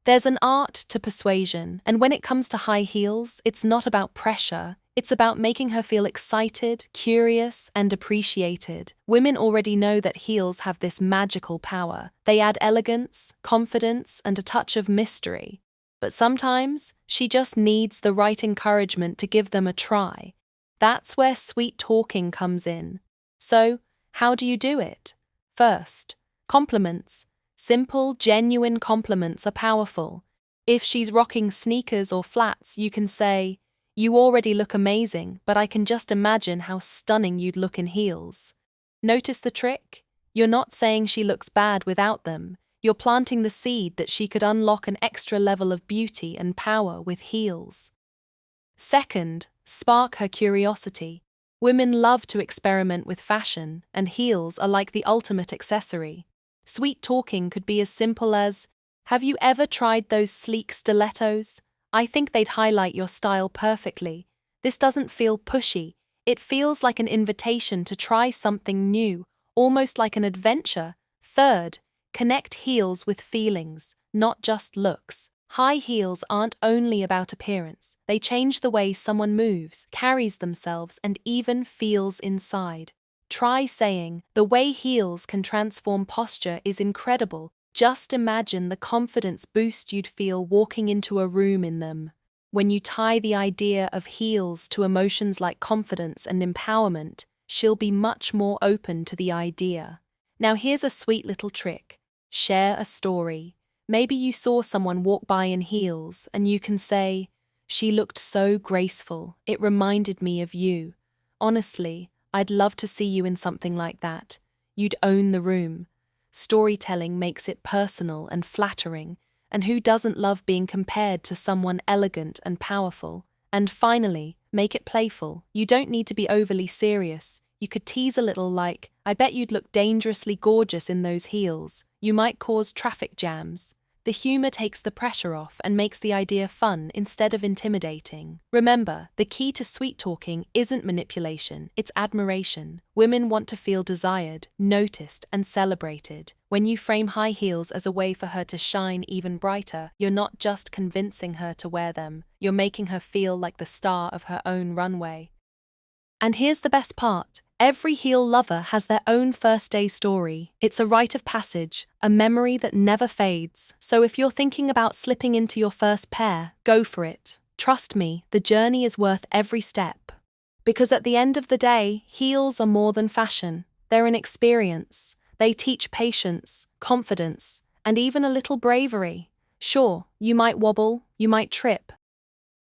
There's an art to persuasion, and when it comes to high heels, it's not about pressure. It's about making her feel excited, curious, and appreciated. Women already know that heels have this magical power. They add elegance, confidence, and a touch of mystery. But sometimes, she just needs the right encouragement to give them a try. That's where sweet talking comes in. So, how do you do it? First, compliments. Simple, genuine compliments are powerful. If she's rocking sneakers or flats, you can say, "You already look amazing, but I can just imagine how stunning you'd look in heels." Notice the trick? You're not saying she looks bad without them. You're planting the seed that she could unlock an extra level of beauty and power with heels. Second, spark her curiosity. Women love to experiment with fashion, and heels are like the ultimate accessory. Sweet talking could be as simple as, "Have you ever tried those sleek stilettos? I think they'd highlight your style perfectly." This doesn't feel pushy. It feels like an invitation to try something new, almost like an adventure. Third, connect heels with feelings, not just looks. High heels aren't only about appearance. They change the way someone moves, carries themselves, and even feels inside. Try saying, "The way heels can transform posture is incredible. Just imagine the confidence boost you'd feel walking into a room in them." When you tie the idea of heels to emotions like confidence and empowerment, she'll be much more open to the idea. Now here's a sweet little trick. Share a story. Maybe you saw someone walk by in heels, and you can say, "She looked so graceful, it reminded me of you. Honestly, I'd love to see you in something like that. You'd own the room." Storytelling makes it personal and flattering, and who doesn't love being compared to someone elegant and powerful? And finally, make it playful. You don't need to be overly serious. You could tease a little like, "I bet you'd look dangerously gorgeous in those heels. You might cause traffic jams." The humor takes the pressure off and makes the idea fun instead of intimidating. Remember, the key to sweet talking isn't manipulation, it's admiration. Women want to feel desired, noticed, and celebrated. When you frame high heels as a way for her to shine even brighter, you're not just convincing her to wear them, you're making her feel like the star of her own runway. And here's the best part. Every heel lover has their own first day story. It's a rite of passage, a memory that never fades. So if you're thinking about slipping into your first pair, go for it. Trust me, the journey is worth every step. Because at the end of the day, heels are more than fashion. They're an experience. They teach patience, confidence, and even a little bravery. Sure, you might wobble, you might trip,